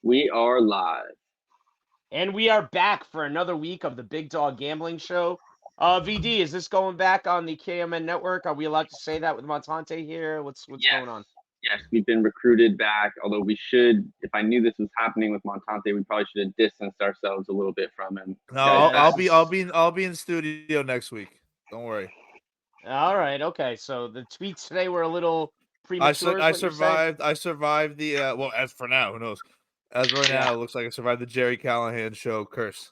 We are live. And we are back for another week of the Big Dog Gambling Show. VD, is this going back on the KMN network? Are we allowed to say that with Montante here? What's Yes, going on? yes, we've been recruited back. Although we should, if I knew this was happening with Montante, we probably should have distanced ourselves a little bit from him. No, Guys, Yeah, this is I'll be in studio next week. Don't worry. all right. Okay, so the tweets today were a little premature, is I what you're saying? survived the well, as for now, who knows? As right Yeah. now, it looks like I survived the Jerry Callahan show curse.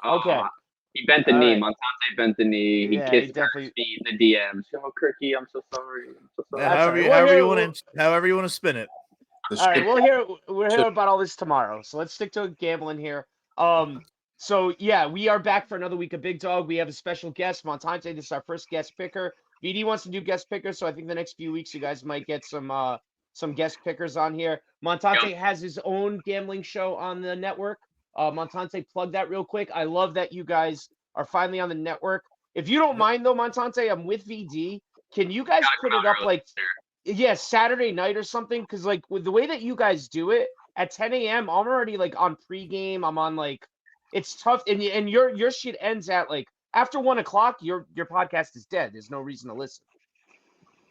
Okay. he bent the All knee. right. Montante bent the knee. He Yeah, he kissed Kurt's definitely. feet in the DMs. Oh, Kirky, I'm so sorry. I'm so Yeah, sorry. That's all right. Well, however you want to spin it. all right, we'll hear about all this tomorrow. So let's stick to gambling here. So yeah, we are back for another week of Big Dog. We have a special guest, Montante. This is our first guest picker. VD wants to do guest pickers, so I think the next few weeks you guys might get some guest pickers on here. Montante Yep. has his own gambling show on the network. Montante, plug that real quick. I love that you guys are finally on the network. If you don't mind though, Montante, I'm with VD. Can you guys Gotta put come it out up early. like yeah, Saturday night or something, because like with the way that you guys do it at 10 a.m., I'm already like on pregame. I'm on like it's tough, and your shit ends at like after 1 o'clock. Your podcast is dead. There's no reason to listen.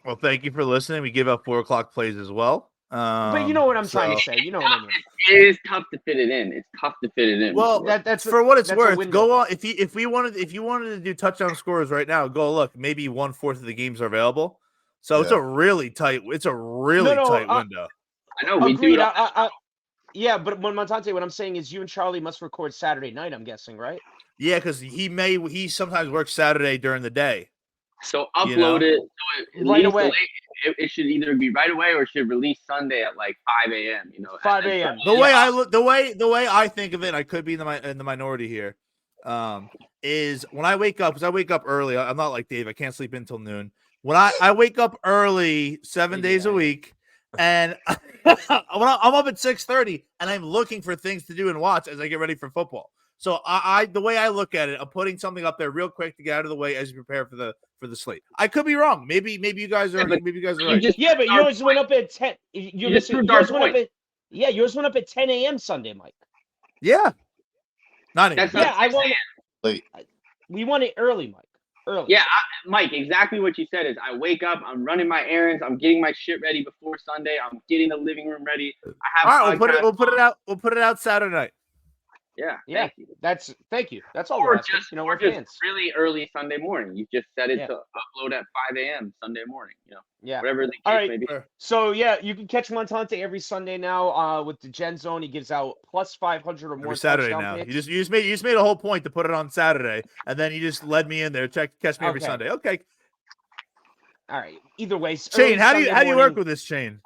Well, thank you for listening. We give out 4 o'clock plays as well. But you know what I'm trying to So say. You know what I mean. It is tough to fit it in. It's tough to fit it in. well, That's for what it's that's a worth, window. go on. If you wanted to do touchdown scores right now, go look. Maybe 1/4 of the games are available. So it's Yeah. a really tight. It's a No, really no, tight window. I know we do agreed. it all the time. Yeah, but when Montante, what I'm saying is you and Charlie must record Saturday night. I'm guessing, right? Yeah, because he sometimes works Saturday during the day. So You know? upload it. So it Right leaves the away. it should either be right away or it should release Sunday at like 5 a.m. You know, 5 and a.m. The Yeah. way I look, the way I think of it, I could be in the minority here. Is when I wake up, because I wake up early. I'm not like Dave. I can't sleep until noon. When I wake up early 7 days a week, and I'm up at 6:30, and I'm looking for things to do and watch as I get ready for football. So I the way I look at it, I'm putting something up there real quick to get out of the way as you prepare for the slate. I could be wrong. Maybe you guys are but maybe you guys are you right. just Yeah, but our yours went up at 10. You just proved our yours went up point. at yeah, yours went up at 10 a.m. Sunday, Mike. Yeah, not even. That's not Yeah, I want. Late. We want it early, Mike. Early. Yeah, Mike, exactly what you said is I wake up, I'm running my errands, I'm getting my shit ready before Sunday, I'm getting the living room ready. I have All right, podcasts. we'll put it out Saturday night. Yeah, Yeah. thank you. Thank you. That's all Or we're asking. just, You know, or we're just fans. really early Sunday morning. You just set it Yeah. to upload at 5 a.m. Sunday morning. You know, Yeah. whatever the case All right. may be. So yeah, you can catch Montante every Sunday now with the Gen Zone. He gives out plus 500 or more Every Saturday touchdown now. picks. You just made a whole point to put it on Saturday, and then you just led me in there. Catch me every Okay. Sunday. Okay, All right. Either way, Shane, how do you Sunday work morning. with this, Shane?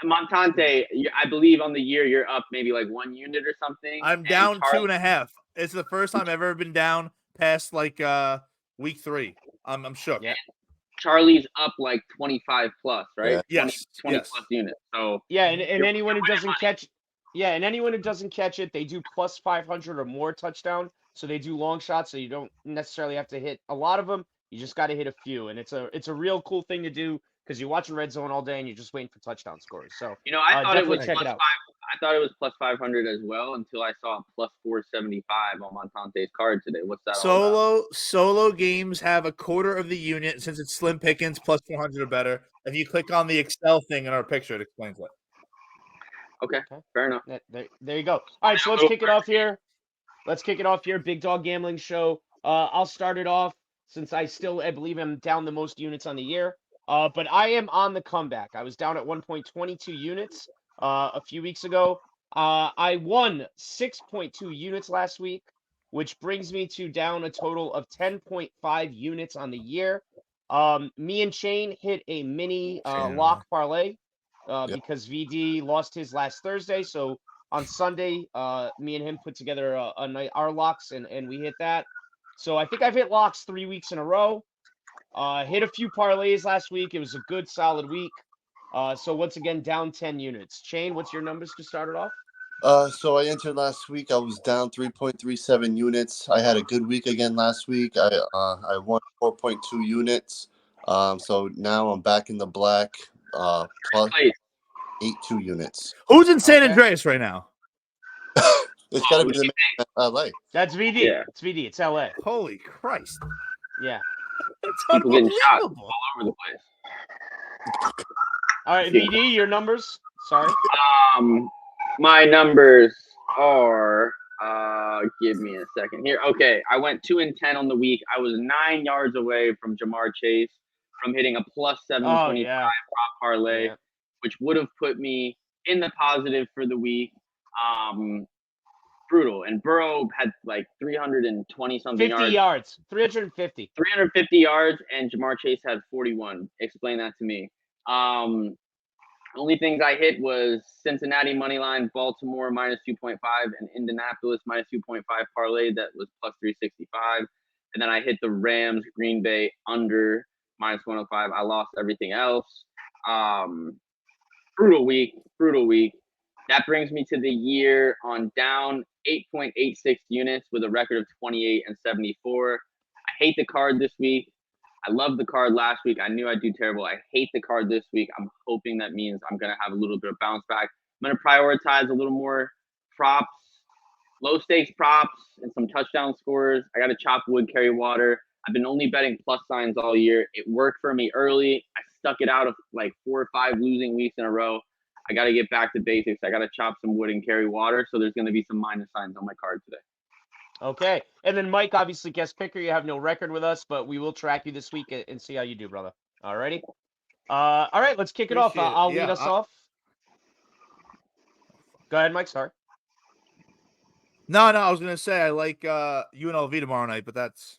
Montante, I believe on the year you're up maybe like 1 unit or something. I'm and down Charlie- 2.5. It's the first time I've ever been down past like week 3. I'm shook. Yeah. Charlie's up like 25 plus, right? Yeah. 20, Yes, 20 yes. plus units. So Yeah, and anyone who winning doesn't money. catch, yeah, and anyone who doesn't catch it, they do plus 500 or more touchdown. So they do long shots, so you don't necessarily have to hit a lot of them. You just got to hit a few, and it's a real cool thing to do because you're watching red zone all day and you're just waiting for touchdown scores. So You know, I thought it definitely was check plus it out. 5. I thought it was plus 500 as well until I saw plus 475 on Montante's card today. What's that all about? Solo games have a quarter of the unit since it's slim pickings plus 400 or better. If you click on the Excel thing in our picture, it explains it. Okay, fair enough. There you go. All right, so let's kick it off here. Big Dog Gambling Show. I'll start it off since I believe I'm down the most units on the year. But I am on the comeback. I was down at 1.22 units a few weeks ago. I won 6.2 units last week, which brings me to down a total of 10.5 units on the year. Me and Shane hit a mini lock parlay because VD lost his last Thursday. So on Sunday, me and him put together a night our locks and we hit that. So I think I've hit locks 3 weeks in a row. Hit a few parlays last week. It was a good solid week. So once again, down 10 units. Shane, what's your numbers to start it off? So I entered last week. I was down 3.37 units. I had a good week again last week. I won 4.2 units. So now I'm back in the black. Plus, Place. 82 units. Who's in San Okay. Andreas right now? It's got to be the man in LA. That's VD. Yeah. It's VD. It's LA. Holy Christ. Yeah. That's People getting shot all unbelievable. over the place. All right, VD, your numbers. Sorry. My numbers are. Give me a second here. Okay, I went 2-10 on the week. I was 9 yards away from Jamar Chase from hitting a plus 725 yeah. prop parlay, Yeah. which would have put me in the positive for the week. Brutal. And Burrow had like 320 something 50 yards. 350. 350 yards, and Jamar Chase had 41. Explain that to me. Only things I hit was Cincinnati money line, Baltimore minus 2.5, and Indianapolis minus 2.5 parlay that was plus 365. And then I hit the Rams Green Bay under minus 105. I lost everything else. Brutal week. That brings me to the year on down 8.86 units with a record of 28-74. I hate the card this week. I loved the card last week. I knew I'd do terrible. I hate the card this week. I'm hoping that means I'm going to have a little bit of bounce back. I'm going to prioritize a little more props, low stakes props, and some touchdown scorers. I got to chop wood, carry water. I've been only betting plus signs all year. It worked for me early. I stuck it out of like 4 or 5 losing weeks in a row. I got to get back to basics. I got to chop some wood and carry water. So there's going to be some minus signs on my card today. Okay. And then Mike, obviously guest picker. You have no record with us, but we will track you this week and see how you do, brother. All righty. All right, let's kick it off. Appreciate it. I'll Yeah, lead us off. Go ahead, Mike. Sorry. No, I was gonna say I like UNLV tomorrow night, but that's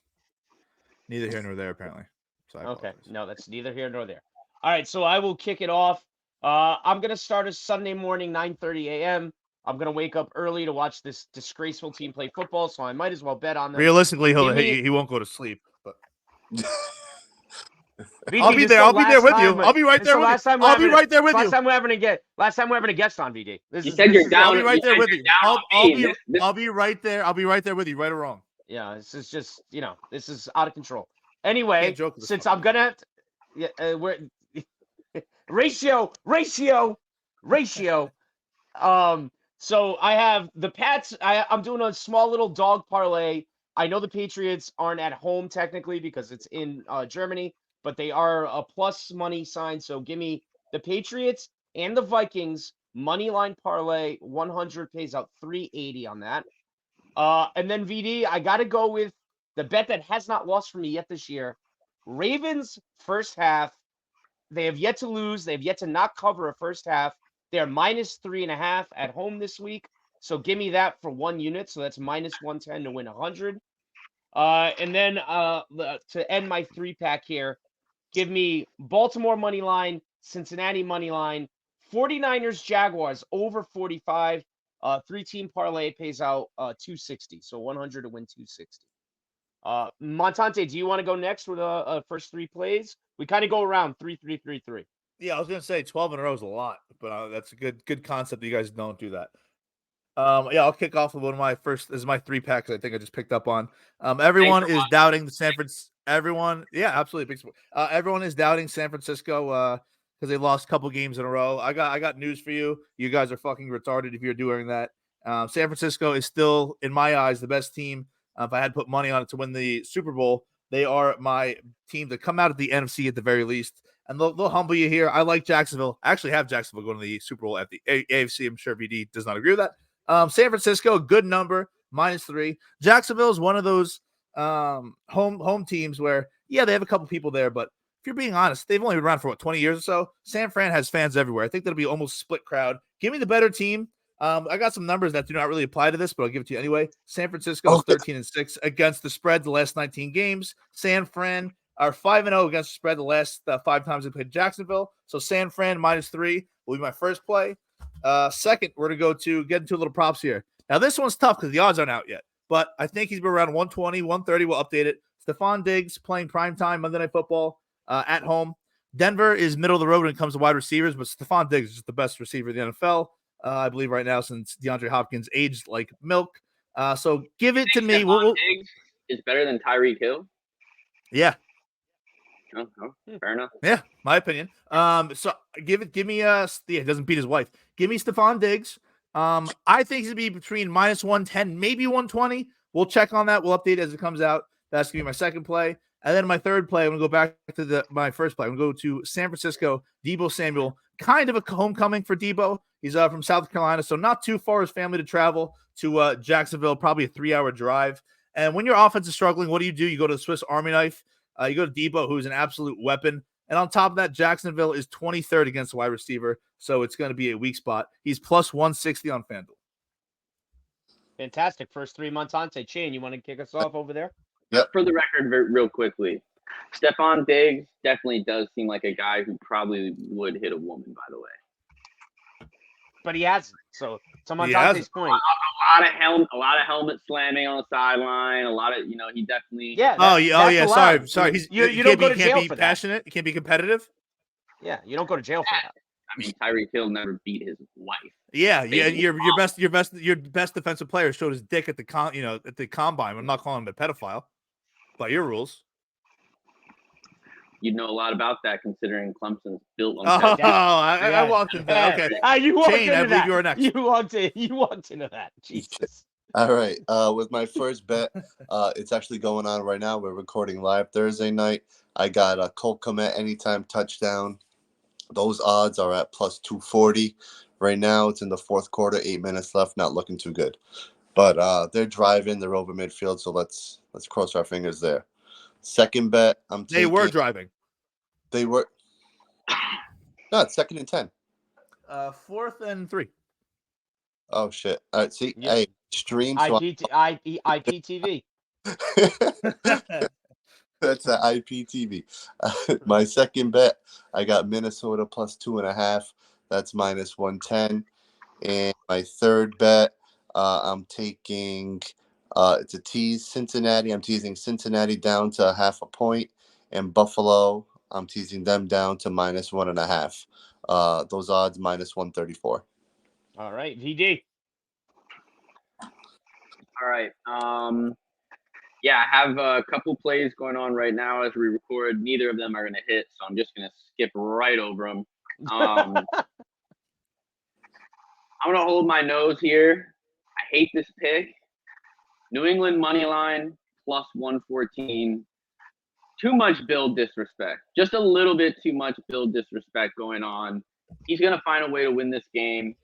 neither here nor there apparently. So I Okay. apologize. No, that's neither here nor there. All right, so I will kick it off. I'm gonna start a Sunday morning, 9:30 a.m. I'm gonna wake up early to watch this disgraceful team play football, so I might as well bet on them. Realistically, Give me- he won't go to sleep. But VD, I'll be this there. is the I'll be there last with you. time- I'll be right this is there the with last you. time we're I'll be having a- right there with Last you. time we're having a guest on VD. You said you're down. I'll be right there you with said you. you're down on me. This- I'll be right there. I'll be right there with you, right or wrong. Yeah, this is just, this is out of control. Anyway, Can't joke with this since fucking I'm gonna, we're ratio. So I have the Pats. I'm doing a small little dog parlay. I know the Patriots aren't at home technically because it's in Germany, but they are a plus money sign. So give me the Patriots and the Vikings money line parlay. 100 pays out 380 on that. And then VD, I got to go with the bet that has not lost for me yet this year. Ravens first half. They have yet to lose. They have yet to not cover a first half. They're minus 3.5 at home this week. So give me that for 1 unit. So that's minus 110 to win 100. And then to end my 3-pack here, give me Baltimore money line, Cincinnati money line, 49ers Jaguars over 45. 3-team parlay pays out 260. So 100 to win 260. Montante, do you want to go next with first 3 plays? We kind of go around 3-3-3-3. Yeah, I was gonna say 12 in a row is a lot, but that's a good concept. You guys don't do that. Yeah, I'll kick off with one of my first. This is my 3-packs. I think I just picked up on. Everyone is doubting the San Francisco. Everyone, yeah, absolutely. Everyone is doubting San Francisco because they lost a couple games in a row. I got news for you. You guys are fucking retarded if you're doing that. San Francisco is still, in my eyes, the best team. If I had put money on it to win the Super Bowl, they are my team to come out of the NFC at the very least. And they'll humble you here. I like Jacksonville. I actually have Jacksonville going to the Super Bowl at the AFC. I'm sure VD does not agree with that. San Francisco, good number, -3. Jacksonville is one of those home teams where, yeah, they have a couple people there, but if you're being honest, they've only been around for 20 years or so. San Fran has fans everywhere. I think that'll be almost split crowd. Give me the better team. I got some numbers that do not really apply to this, but I'll give it to you anyway. San Francisco is 13-6 against the spread the last 19 games. San Fran are 5-0 against the spread the last 5 times they played Jacksonville. So San Fran -3 will be my first play. Second, we're going to get into a little props here. Now, this one's tough because the odds aren't out yet, but I think he's been around 120, 130. We'll update it. Stephon Diggs playing primetime Monday Night Football at home. Denver is middle of the road when it comes to wide receivers, but Stephon Diggs is just the best receiver in the NFL, I believe, right now since DeAndre Hopkins aged like milk. So give it to me. Diggs is better than Tyreek Hill? Yeah. Oh, fair enough. Yeah, my opinion. So give me it doesn't beat his wife. Give me Stephon Diggs. I think he's gonna be between minus 110, maybe 120. We'll check on that. We'll update as it comes out. That's gonna be my second play. And then my third play, I'm gonna go back to my first play. I'm gonna go to San Francisco, Deebo Samuel. Kind of a homecoming for Deebo. He's from South Carolina, so not too far his family to travel to Jacksonville, probably a 3-hour drive. And when your offense is struggling, what do? You go to the Swiss Army knife. You go to Deebo, who's an absolute weapon. And on top of that, Jacksonville is 23rd against wide receiver, so it's going to be a weak spot. He's plus 160 on FanDuel. Fantastic. First 3 Montante. Chain, you want to kick us off over there? Yep. For the record, real quickly, Stephon Diggs definitely does seem like a guy who probably would hit a woman, by the way. But he hasn't. So to Montante's point. A lot of helmet slamming on the sideline. A lot of, he definitely. Yeah. Sorry. You don't go to jail be for passionate. You can't be competitive. Yeah, you don't go to jail for that. I mean, Tyreek Hill never beat his wife. Yeah. Your best defensive player showed his dick at the combine. I'm not calling him a pedophile, by your rules. You'd know a lot about that, considering Clemson's built on. I walked into that. Okay. You walked Shane, into I believe that. you are next. You walked into that. Jesus. All right. With my first bet, it's actually going on right now. We're recording live Thursday night. I got a Colt Kmet anytime touchdown. Those odds are at plus 240. Right now, it's in the fourth quarter, 8 minutes left. Not looking too good. But they're driving. They're over midfield, so let's cross our fingers there. Second bet, They were driving. They were. No, it's 2nd and 10. 4th and 3. Oh shit! All right, see, Yep. hey, stream. IPTV. That's an IPTV. My second bet, I got Minnesota plus 2.5. That's minus 110. And my third bet, I'm taking. It's a tease. Cincinnati. I'm teasing Cincinnati down to 0.5 point, and Buffalo. I'm teasing them down to minus 1.5. Those odds minus 134. All right, VD. All right. Yeah, I have a couple plays going on right now as we record. Neither of them are going to hit, so I'm just going to skip right over them. I'm going to hold my nose here. I hate this pick. New England money line plus 114. Too much Bill disrespect. Just a little bit too much Bill disrespect going on. He's going to find a way to win this game.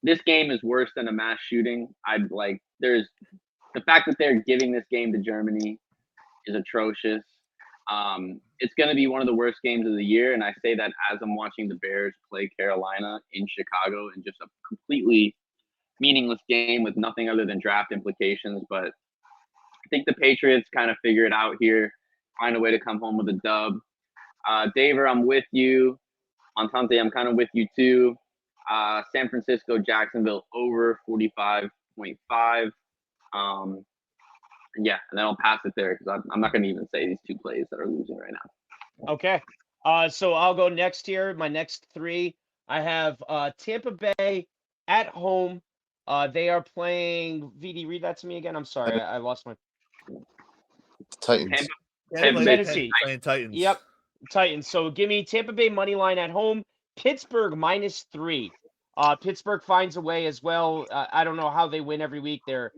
This game is worse than a mass shooting. There's the fact that they're giving this game to Germany is atrocious. It's going to be one of the worst games of the year, and I say that as I'm watching the Bears play Carolina in Chicago in just a completely meaningless game with nothing other than draft implications. But I think the Patriots kind of figure it out here, find a way to come home with a dub. Daver, I'm with you. Montante, I'm kind of with you too. San Francisco, Jacksonville over 45.5. Yeah, and then I'll pass it there because I'm not going to even say these two plays that are losing right now. Okay. So I'll go next here. My next 3, I have Tampa Bay at home. They are playing. VD, read that to me again. I'm sorry, I lost my. Titans. Tennessee. Playing Titans. Yep, Titans. So give me Tampa Bay money line at home. Pittsburgh minus 3. Pittsburgh finds a way as well. I don't know how they win every week. They're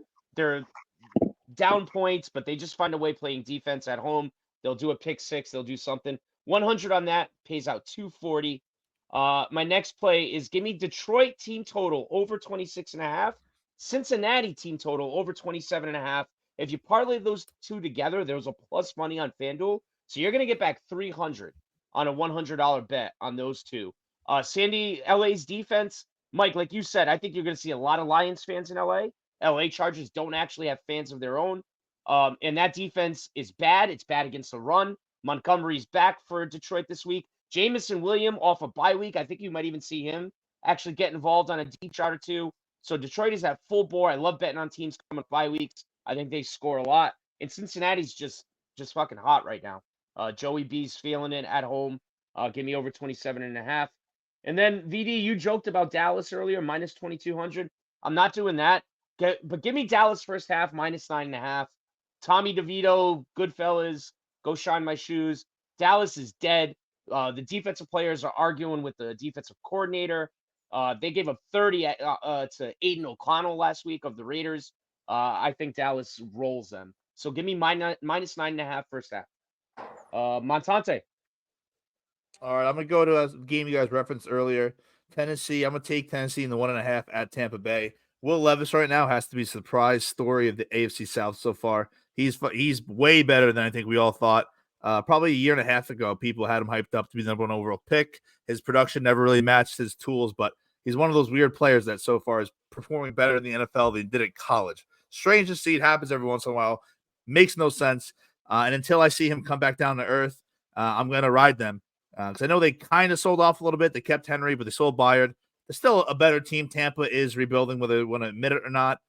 down points, but they just find a way playing defense at home. They'll do a pick 6. They'll do something. 100 on that pays out 240. My next play is give me Detroit team total over 26.5. Cincinnati team total over 27.5. If you parlay those two together, there's a plus money on FanDuel. So you're going to get back 300 on a $100 bet on those two. LA's defense, Mike, like you said, I think you're going to see a lot of Lions fans in LA. LA Chargers don't actually have fans of their own. And that defense is bad. It's bad against the run. Montgomery's back for Detroit this week. Jamison Williams off a bye week. I think you might even see him actually get involved on a deep shot or two. So Detroit is at full bore. I love betting on teams coming bye weeks. I think they score a lot. And Cincinnati's just fucking hot right now. Joey B's feeling it at home. Give me over 27.5. And then, VD, you joked about Dallas earlier, minus 2,200. I'm not doing that. But give me Dallas first half, minus 9.5. Tommy DeVito, Goodfellas, Go shine my shoes. Dallas is dead. The defensive players are arguing with the defensive coordinator. They gave up 30 to Aiden O'Connell last week of the Raiders. I think Dallas rolls them. So give me minus 9.5 first half. Montante. All right, I'm gonna go to a game you guys referenced earlier. Tennessee. I'm gonna take Tennessee in the 1.5 at Tampa Bay. Will Levis right now has to be a surprise story of the AFC South so far. He's way better than I think we all thought. Probably a year and a half ago, people had him hyped up to be the number one overall pick. His production never really matched his tools, but he's one of those weird players that so far is performing better in the NFL than he did at college. Strange to see. It happens every once in a while. Makes no sense. And until I see him come back down to earth, I'm going to ride them. Because I know they kind of sold off a little bit. They kept Henry, but they sold Byard. They're still a better team. Tampa is rebuilding, whether they want to admit it or not.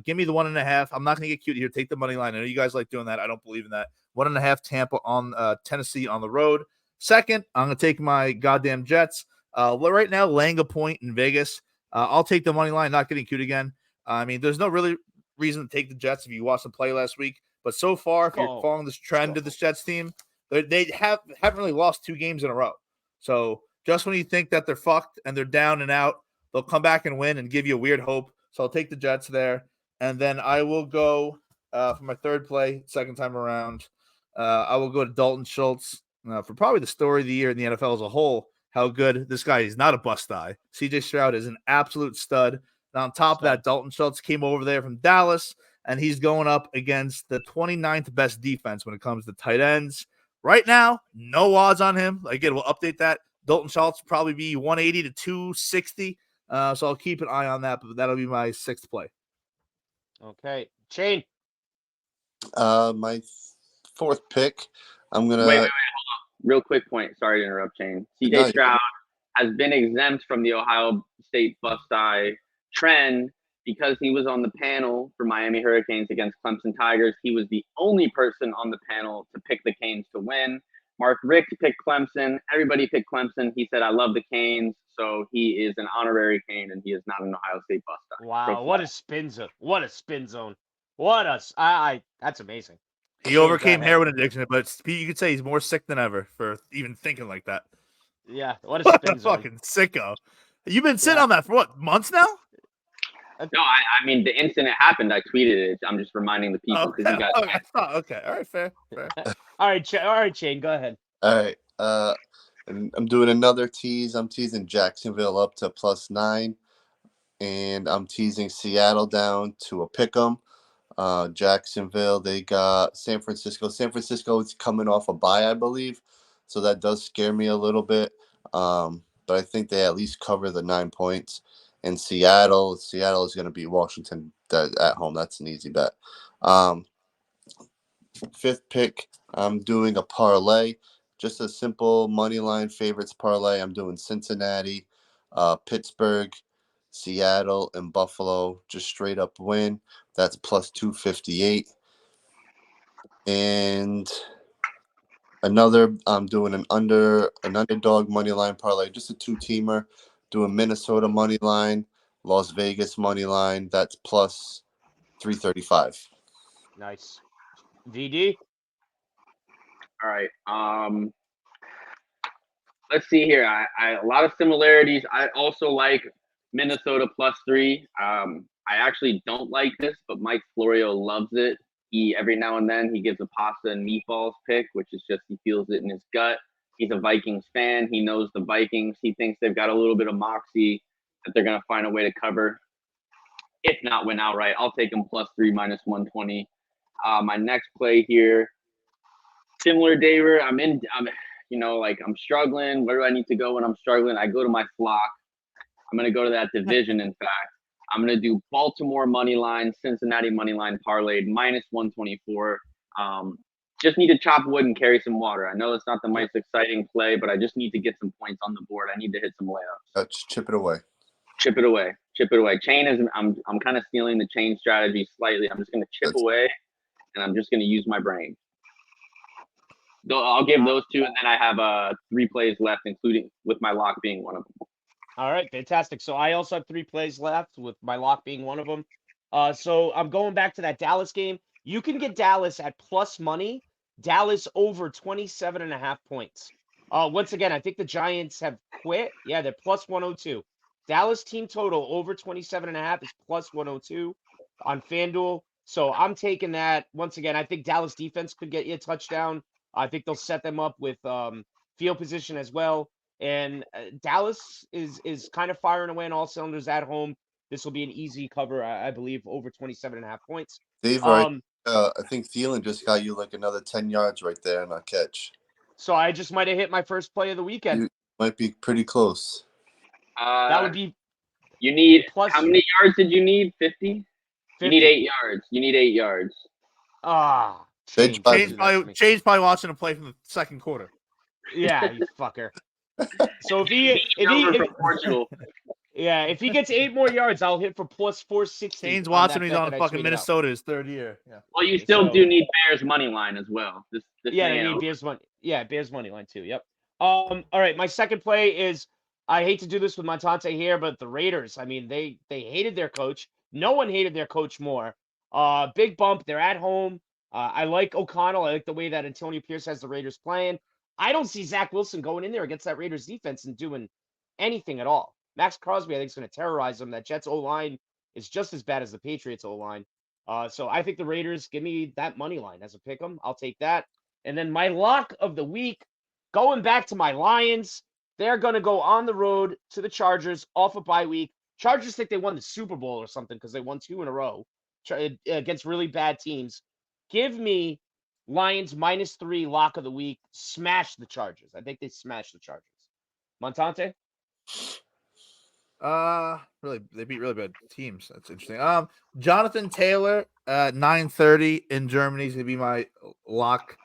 Give me the 1.5. I'm not going to get cute here. Take the money line. I know you guys like doing that. I don't believe in that. 1.5 Tampa on Tennessee on the road. Second, I'm going to take my goddamn Jets. Right now, laying a point in Vegas. I'll take the money line. Not getting cute again. I mean, there's no really reason to take the Jets if you watched them play last week. But so far, if you're following this trend of this Jets team, they haven't really lost 2 games in a row. So just when you think that they're fucked and they're down and out, they'll come back and win and give you a weird hope. So I'll take the Jets there. And then I will go for my third play, second time around. I will go to Dalton Schultz for probably the story of the year in the NFL as a whole. How good this guy is. Not a bust eye. CJ Stroud is an absolute stud. And on top of that, Dalton Schultz came over there from Dallas, and he's going up against the 29th best defense when it comes to tight ends. Right now, no odds on him. Again, we'll update that. Dalton Schultz will probably be 180 to 260. So I'll keep an eye on that, but that'll be my 6th play. Okay. Shane. My 4th pick, I'm going to... Wait. Hold on. Real quick point. Sorry to interrupt, Shane. CJ Stroud has been exempt from the Ohio State bust eye trend because he was on the panel for Miami Hurricanes against Clemson Tigers. He was the only person on the panel to pick the Canes to win. Mark Richt picked Clemson. Everybody picked Clemson. He said, I love the Canes. So he is an honorary Cane, and he is not an Ohio State bust eye. Wow, what a spin zone. What a spin zone. That's amazing. He overcame heroin addiction, but you could say he's more sick than ever for even thinking like that. Yeah, what a spin zone. Fucking sicko. You've been sitting on that for what, months now? No, I mean, the instant it happened, I tweeted it. I'm just reminding the people. Okay. You guys Okay. All right, fair. All right, Shane, go ahead. All right. And I'm doing another tease. I'm teasing Jacksonville up to +9, and I'm teasing Seattle down to a pick'em. Jacksonville, they got San Francisco. San Francisco is coming off a bye, I believe, so that does scare me a little bit. But I think they at least cover the 9 points. And Seattle is going to beat Washington at home. That's an easy bet. 5th pick, I'm doing a parlay, just a simple money line favorites parlay. I'm doing Cincinnati, Pittsburgh, Seattle, and Buffalo, just straight up win. That's +258. And I'm doing an underdog money line parlay, just a 2-teamer. Doing Minnesota money line, Las Vegas money line. That's +335. Nice. VD. All right. Let's see here. I a lot of similarities. I also like Minnesota +3. I actually don't like this, but Mike Florio loves it. Every now and then he gives a pasta and meatballs pick, which is just he feels it in his gut. He's a Vikings fan. He knows the Vikings. He thinks they've got a little bit of moxie, that they're going to find a way to cover, if not win outright. I'll take him +3 -120. My next play here, similar Daver. I'm struggling. Where do I need to go when I'm struggling? I go to my flock. I'm going to go to that division, in fact. I'm going to do Baltimore money line, Cincinnati money line parlayed, -124. Just need to chop wood and carry some water. I know it's not the most exciting play, but I just need to get some points on the board. I need to hit some layups. Chip it away. Chip it away. Chain is. I'm kind of stealing the chain strategy slightly. I'm just going to chip away, and I'm just going to use my brain. I'll give those 2, and then I have 3 plays left, including with my lock being one of them. All right, fantastic. So I also have 3 plays left, with my lock being one of them. So I'm going back to that Dallas game. You can get Dallas at plus money Dallas over 27.5 points. Once again, I think the Giants have quit. Yeah, they're plus 102. Dallas team total over 27.5 is plus 102 on FanDuel. So I'm taking that. Once again, I think Dallas defense could get you a touchdown. I think they'll set them up with field position as well. And Dallas is kind of firing away on all cylinders at home. This will be an easy cover, I believe, over 27.5 points. Dave, I think Thielen just got you like another 10 yards right there on a catch. So I just might have hit my first play of the weekend. You might be pretty close. That would be. You need plus, how many yards did you need? 50? 50. You need 8 yards. You need 8 yards. Shane's Shane's probably watching him play from the second quarter. Yeah, you fucker. So if he gets 8 more yards, I'll hit for plus 460. Shane's watching. He's on fucking Minnesota his third year. Yeah. Well, you still do need Bears money line as well. I need Bears money. Yeah, Bears money line too. Yep. All right, my second play is, I hate to do this with Montante here, but the Raiders. I mean, they hated their coach. No one hated their coach more. Big bump. They're at home. I like O'Connell. I like the way that Antonio Pierce has the Raiders playing. I don't see Zach Wilson going in there against that Raiders defense and doing anything at all. Max Crosby, I think, is going to terrorize them. That Jets O-line is just as bad as the Patriots O-line. So I think the Raiders, give me that money line as a pick 'em. I'll take that. And then my lock of the week, going back to my Lions, they're going to go on the road to the Chargers off a bye week. Chargers think they won the Super Bowl or something because they won 2 in a row against really bad teams. Give me Lions -3 lock of the week. Smash the Chargers. I think they smash the Chargers. Montante? Really, they beat really bad teams. That's interesting. Jonathan Taylor, 9:30 in Germany is gonna be my lock.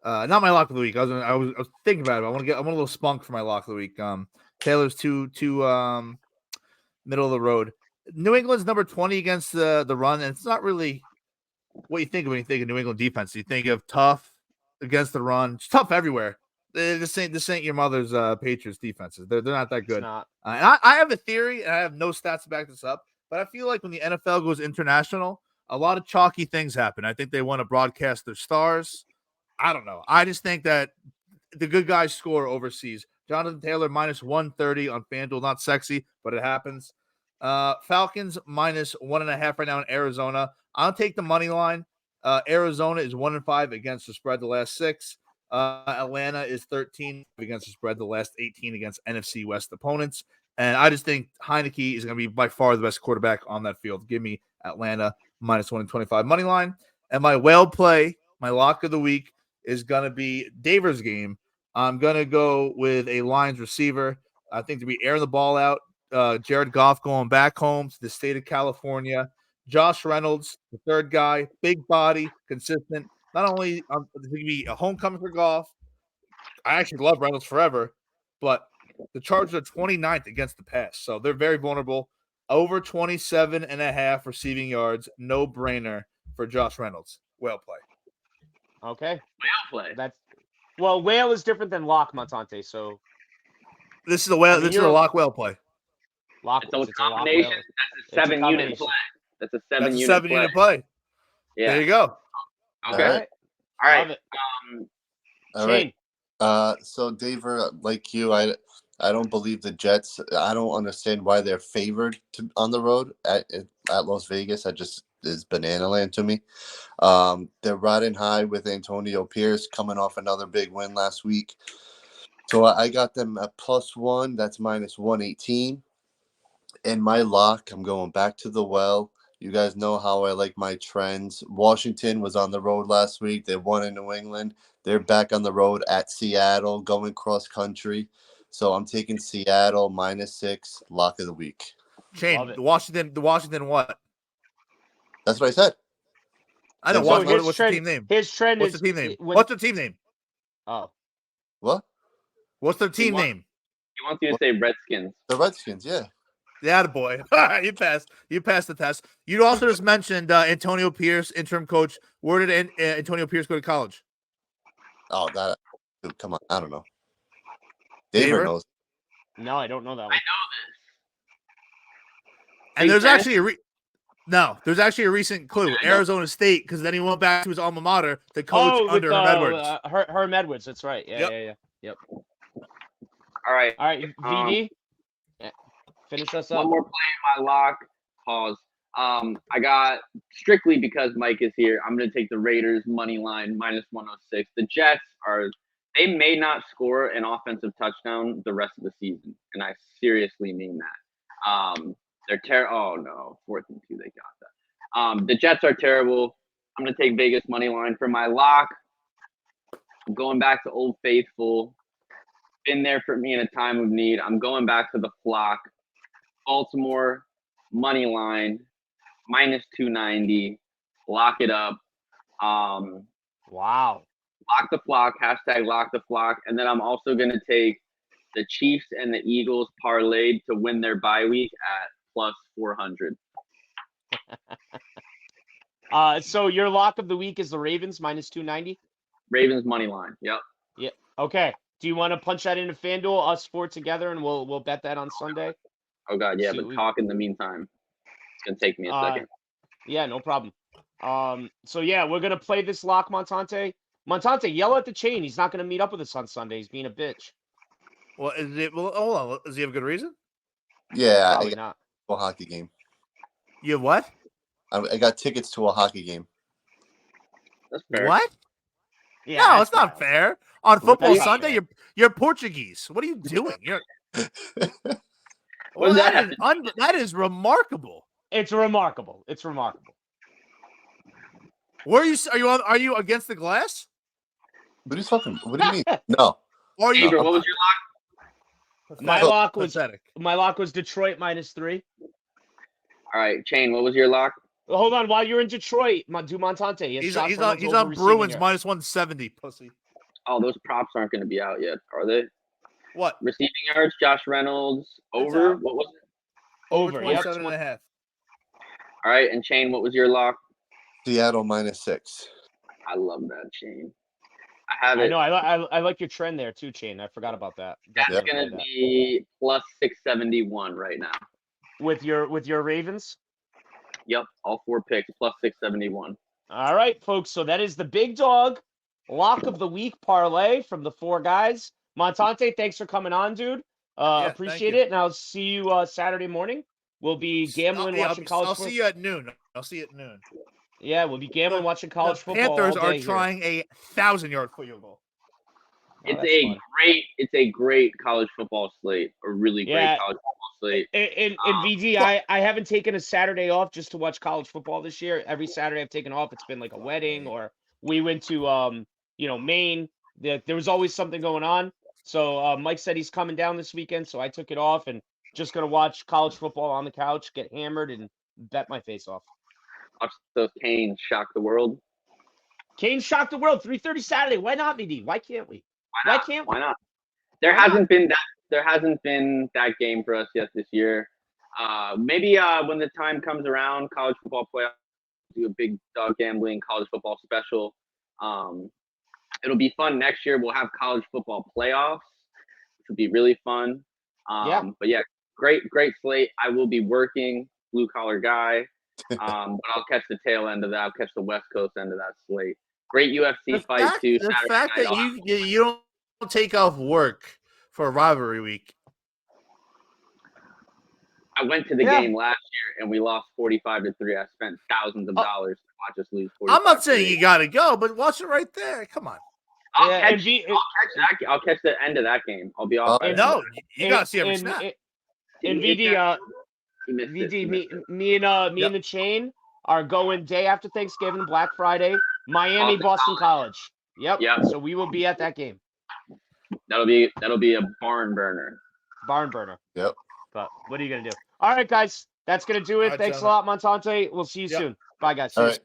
Not my lock of the week. I was thinking about it. I want a little spunk for my lock of the week. Taylor's too middle of the road. New England's number 20 against the run, and it's not really what you think of when you think of New England defense. You think of tough against the run. It's tough everywhere. This ain't your mother's Patriots defenses. They're not that good. Not. And I have a theory, and I have no stats to back this up, but I feel like when the NFL goes international, a lot of chalky things happen. I think they want to broadcast their stars. I don't know. I just think that the good guys score overseas. Jonathan Taylor -130 on FanDuel. Not sexy, but it happens. Falcons -1.5 right now in Arizona. I'll take the money line. Arizona is 1-5 against the spread the last 6. Atlanta is 13 against the spread the last 18 against NFC West opponents. And I just think Heineke is going to be by far the best quarterback on that field. Give me Atlanta -125 money line. And my whale play, my lock of the week, is going to be Daver's game. I'm going to go with a Lions receiver. I think to be airing the ball out. Jared Goff going back home to the state of California. Josh Reynolds, the third guy, big body, consistent. Not only is going to be a homecoming for Goff, I actually love Reynolds forever, but the Chargers are 29th against the pass, so they're very vulnerable. Over 27.5 receiving yards, no brainer for Josh Reynolds. Whale play. Okay. Whale play. Whale is different than lock, Montante. So this is a whale. This is a lock whale play. Lock. It's a combination. That's a 7-unit play. That's a 7-unit play. Yeah. There you go. Okay. All right. Love it. All right. So Daver, like you, I don't believe the Jets. I don't understand why they're favored on the road at Las Vegas. That just is banana land to me. They're riding high with Antonio Pierce coming off another big win last week. So I got them at +1. That's -118. And my lock, I'm going back to the well. You guys know how I like my trends. Washington was on the road last week. They won in New England. They're back on the road at Seattle, going cross country. So I'm taking Seattle -6, lock of the week. Shane, the Washington what? That's what I said. I know. So what's the team name? His trend What's is the team name? What's the team name? Oh. What? What's their team name? He wants you to say Redskins. The Redskins, yeah. Yeah, boy. You passed. You passed the test. You also just mentioned Antonio Pierce, interim coach. Where did Antonio Pierce go to college? Oh, come on. I don't know. David knows. No, I don't know that one. I know this. And there's actually No, there's actually a recent clue. I know. Arizona State, because then he went back to his alma mater to coach Oh, with under Herm Edwards. Herm Edwards. That's right. Yep. Yeah. Yep. All right. All right, VD. Finish us One up. more play in my lock. Pause. I got strictly because Mike is here. I'm going to take the Raiders money line minus 106. The Jets they may not score an offensive touchdown the rest of the season, and I seriously mean that. They're oh no, 4th and 2, they got that. The Jets are terrible. I'm going to take Vegas money line for my lock. I'm going back to Old Faithful. Been there for me in a time of need. I'm going back to the flock. Baltimore money line minus 290. Lock it up. Wow. Lock the flock. Hashtag lock the flock. And then I'm also going to take the Chiefs and the Eagles parlayed to win their bye week at plus 400. So your lock of the week is the Ravens minus 290. Ravens money line. Yep. Yep. Okay. Do you want to punch that into FanDuel, us four together, and we'll bet that on Sunday? Oh God, yeah. See But talk in the meantime. It's gonna take me a second. Yeah, no problem. So yeah, we're gonna play this lock, Montante. Montante, yell at the chain. He's not gonna meet up with us on Sunday. He's being a bitch. Well, hold on. Does he have a good reason? Yeah, Probably I got not. a hockey game. You have what? I got tickets to a hockey game. That's fair. What? Yeah, No, that's it's not wild. fair. On football That's not Sunday, fair. you're Portuguese. What are you doing? You're What does that have that is remarkable. It's remarkable. It's remarkable. Where are you against the glass? What are you talking? What do you mean? No. Or are you Avery, what was your lock? My lock was pathetic? my lock was Detroit minus 3. All right, Chain, what was your lock? Hold on, while you're in Detroit, do Montante. He has He's Josh on Reynolds over receiving Bruins yards. minus 170, pussy. Oh, those props aren't going to be out yet, are they? What? Receiving yards, Josh Reynolds It's over. out. What was it? Over, yep. 27.5. All right, and Chain, what was your lock? Seattle minus 6. I love that, Chain. I have I it. know. I like your trend there too, Chain. I forgot about that. That's Definitely going to play that. be plus 671 right now. With your Ravens. Yep, all 4 picks plus 671. All right, folks. So that is the big dog lock of the week parlay from the 4 guys. Montante, thanks for coming on, dude. Yeah, Appreciate thank you. it, and I'll see you Saturday morning. We'll be gambling, watching college I'll football. see you at noon. I'll see you at noon. Yeah, we'll be gambling, watching college The football. Panthers all are day trying a 1,000-yard field goal. Here. Oh, It's a great college football slate. A really great college football slate. And VD, I haven't taken a Saturday off just to watch college football this year. Every Saturday I've taken off. It's been like a wedding, or we went to Maine. There was always something going on. So Mike said he's coming down this weekend, so I took it off and just gonna watch college football on the couch, get hammered, and bet my face off. Watch those Canes shock the world. Canes shocked the world. 3:30 Saturday. Why not, VD? Why can't we? Why Why not? can't we? Why not? There hasn't been that game for us yet this year. Maybe when the time comes around, college football playoff, do a big dog gambling college football special. It'll be fun next year. We'll have college football playoffs, which will be really fun. But yeah, great slate. I will be working, blue collar guy. But I'll catch the tail end of that. I'll catch the West Coast end of that slate. Great UFC fight too. The fact that you don't take off work for a rivalry week. I went to the game last year and we lost 45-3. I spent thousands of dollars to watch us lose 45. I'm not saying you got to go, but watch it right there. Come on. I'll catch the end of that game. I'll be off. No, you got to see every snap. And VD, me and the Chain are going day after Thanksgiving, Black Friday, Miami, Boston College. Yep. So we will be at that game. That'll be a barn burner. Barn burner. Yep. But what are you gonna do? All right, guys. That's gonna do it. Right, Thanks a lot, Montante. We'll see you soon. Bye, guys. All right.